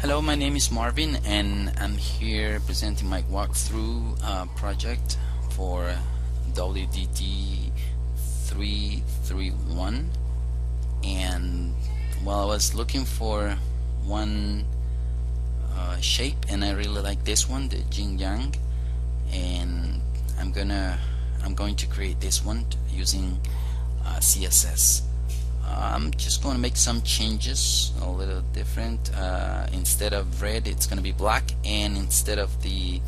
Hello, my name is Marvin and I'm here presenting my walkthrough project for WDT 331. And well, I was looking for one shape and I really like this one, the Yin-Yang, and I'm going to create this one using CSS. I'm just going to make some changes, a little different. Instead of red, it's going to be black, and instead of this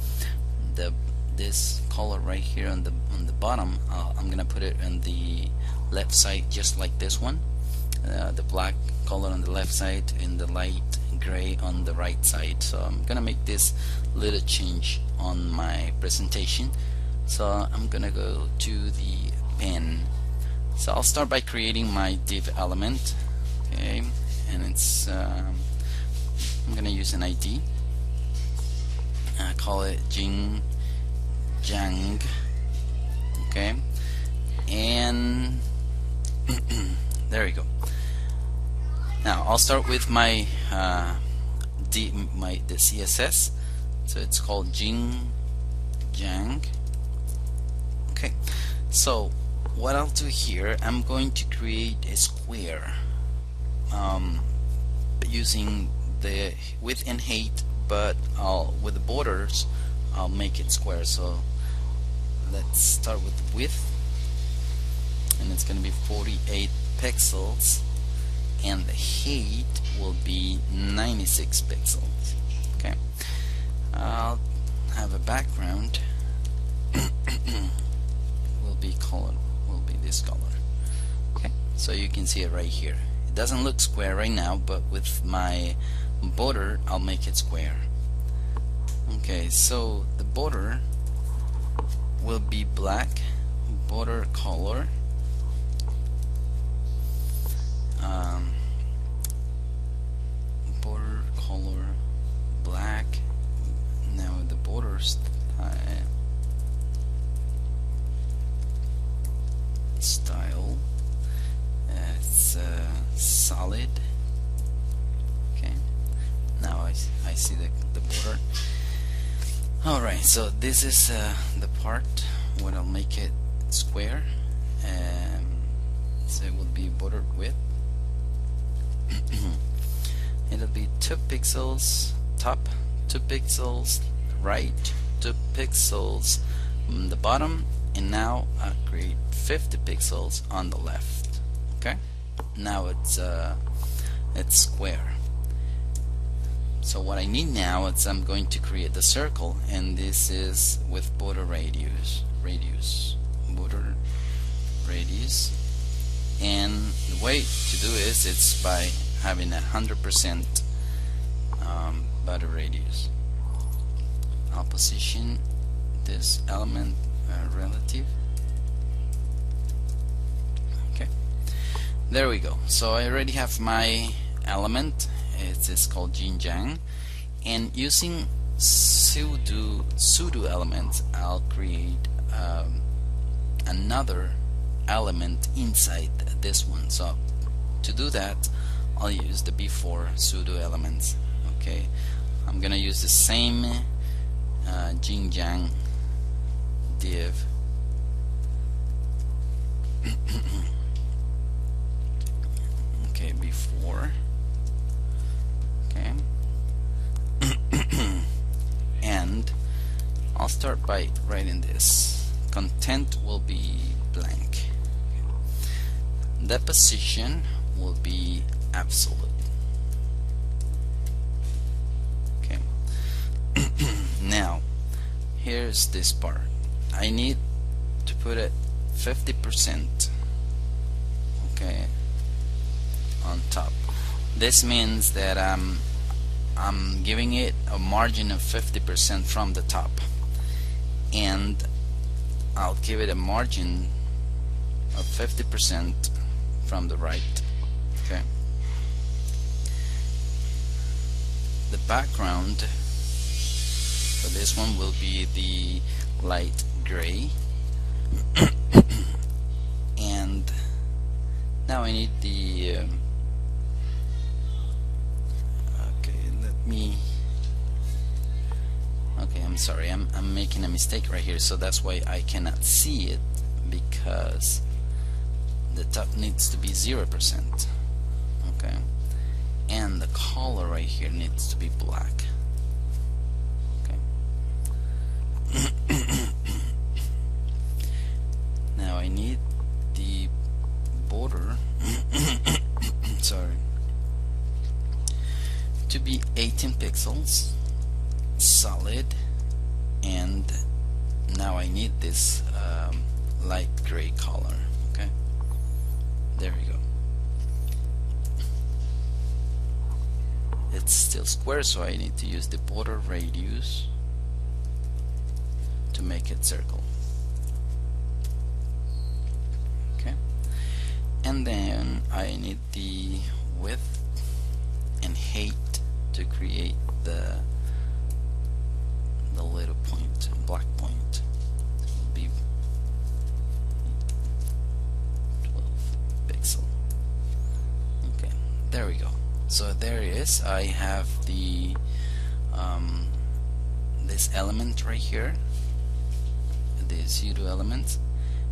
color right here on the bottom, I'm going to put it on the left side, just like this one. The black color on the left side and the light gray on the right side. So I'm going to make this little change on my presentation. So I'm going to go to the pen. So I'll start by creating my div element, okay, and it's I'm gonna use an ID. I call it Yin-Yang, okay, and there we go. Now I'll start with my the CSS. So it's called Yin-Yang. Okay, so what I'll do here, I'm going to create a square using the width and height, but with the borders I'll make it square. So let's start with the width, and it's going to be 48 pixels, and the height will be 96 pixels. Okay, I'll have a background will be this color. Okay, so you can see it right here. It doesn't look square right now, but with my border I'll make it square. Okay, so the border will be black, border color, border color black. Now the border style, it's solid. Okay, now I see the border. Alright, so this is the part where I'll make it square, so it will be bordered with it'll be 2 pixels top, 2 pixels right, 2 pixels on the bottom, and now I'll create 50 pixels on the left. Okay, now it's square. So what I need now is I'm going to create the circle, and this is with border radius, border radius, and the way to do is it's by having 100% border radius. I'll position this element relative. Okay, there we go. So I already have my element. It's called Yin-Yang, and using pseudo-elements I'll create another element inside this one. So to do that I'll use the before pseudo-elements. Okay, I'm gonna use the same Yin-Yang div. Okay, before. Okay, and I'll start by writing this. Content will be blank. The position will be absolute. Okay. Now here's this part. I need to put it 50%, okay, on top. This means that I'm giving it a margin of 50% from the top, and I'll give it a margin of 50% from the right. Okay. The background for this one will be the light gray, and now I need the okay, let me sorry, I'm making a mistake right here, so that's why I cannot see it, because the top needs to be 0%. Okay, and the color right here needs to be black. Okay. Now I need the border sorry, to be 18 pixels solid, and now I need this light gray color. Okay, there we go. It's still square, so I need to use the border radius to make it circle. Okay, and then I need the width and height to create the little point, black point. It will be 12 pixel. Okay, there we go. So there it is. I have the this element right here, the pseudo-element.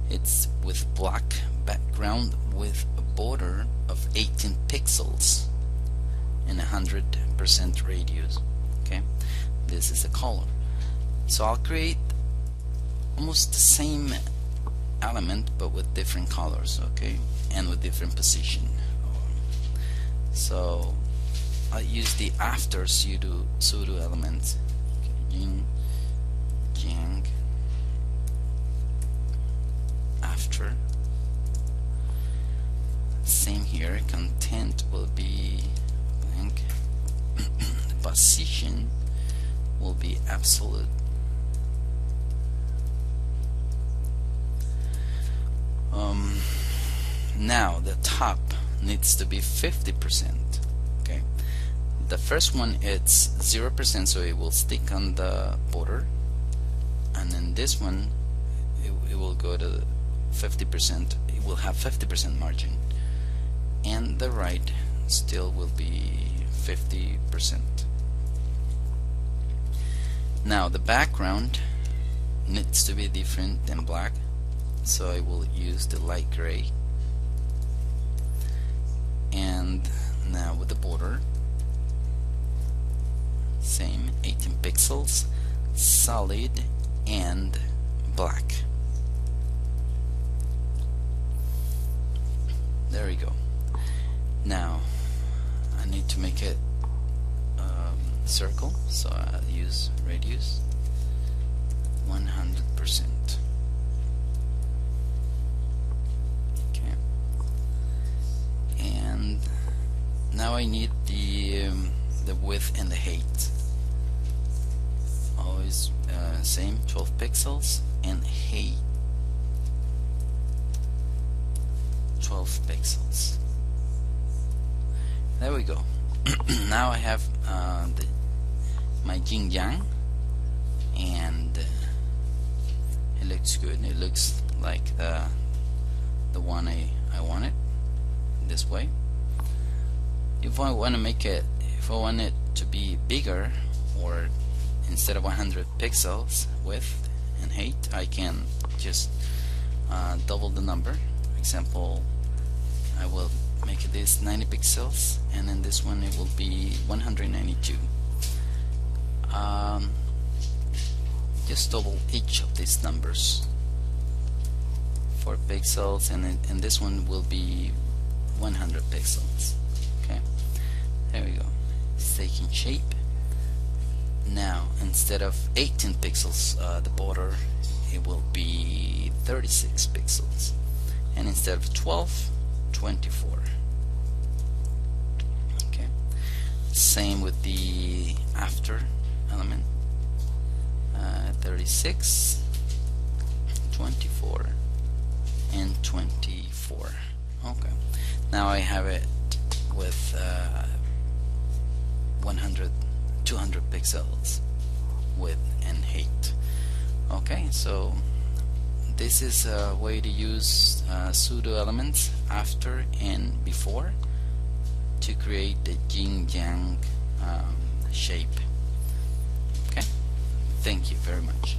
It's with black background with a border of 18 pixels and 100% radius. Okay, this is the color. So I'll create almost the same element but with different colors, okay, and with different position. So I use the after pseudo-element, Yin-Yang, after. Same here, content will be blank. The position will be absolute. Now the top needs to be 50%. Okay, the first one it's 0%, so it will stick on the border, and then this one it will go to 50%. It will have 50% margin, and the right still will be 50%. Now the background needs to be different than black, so I will use the light gray. And now with the border, same 18 pixels, solid and black. There we go. Now I need to make it circle, so I'll use radius 100%. Okay, and now I need the width and the height. Always same 12 pixels, and height 12 pixels. There we go. Now I have my Yin-Yang, and it looks good. It looks like the one I wanted, this way. If I want to make it, if I want it to be bigger, or instead of 100 pixels width and height, I can just double the number. For example, I will make this 90 pixels, and then this one it will be 192. Just double each of these numbers, 4 pixels, and this one will be 100 pixels. Okay, there we go. It's taking shape. Now instead of 18 pixels, the border, it will be 36 pixels, and instead of 12, 24. Okay, same with the after element, 36, 24, and 24. Okay, now I have it with 100, 200 pixels width and height. Okay, so this is a way to use pseudo elements after and before to create the Yin-Yang shape. Okay, Thank you very much.